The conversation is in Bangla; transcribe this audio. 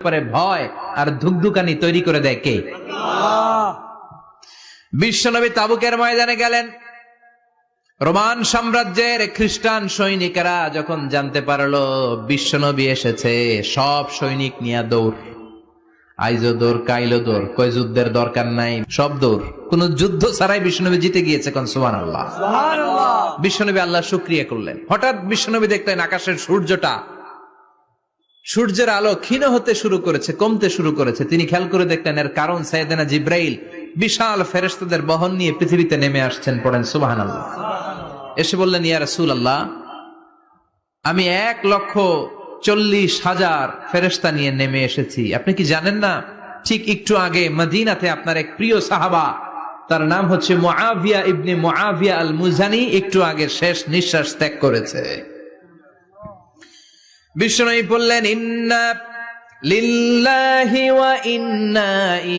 পরে ভয় আর ধুকধুকানি তৈরি করে দেয় কে? বিশ্বনবী তাবুকের ময়দানে গেলেন। রোমান সাম্রাজ্যের খ্রিস্টান সৈনিকেরা যখন জানতে পারলো বিশ্বনবী এসেছে, সব সৈনিক নিয়ে দৌড়। আইজো দৌড়, কাইলো দৌড়, কই যুদ্ধের দরকার নাই, সব দৌড়। কোন যুদ্ধ ছাড়াই বিশ্বনবী জিতে গিয়েছে। কোন সুবহানাল্লাহ। বিশ্বনবী আল্লাহ শুকরিয়া করলেন। হঠাৎ বিশ্বনবী দেখলেন আকাশের সূর্যের আলো ক্ষীণ হতে শুরু করেছে, কমতে শুরু করেছে। তিনি খেয়াল করে দেখলেন এর কারণ সাইয়েদনা জিব্রাইল বিশাল ফেরেশতাদের বহন নিয়ে পৃথিবীতে নেমে আসছেন। পড়েন সুবহানাল্লাহ। এসে বললেন, ইয়া রাসূলুল্লাহ, আমি 1,40,000 ফেরেশতা নিয়ে নেমে এসেছি। আপনি কি জানেন না, ঠিক একটু আগে মদিনাতে আপনার এক প্রিয় সাহাবা, তার নাম হচ্ছে মুআবিয়া ইবনে মুআবিয়া আল মুজানি, একটু আগে শেষ নিঃশ্বাস ত্যাগ করেছে। বিশ্বনবী বললেন, ইন্না লিল্লাহি ওয়া ইন্না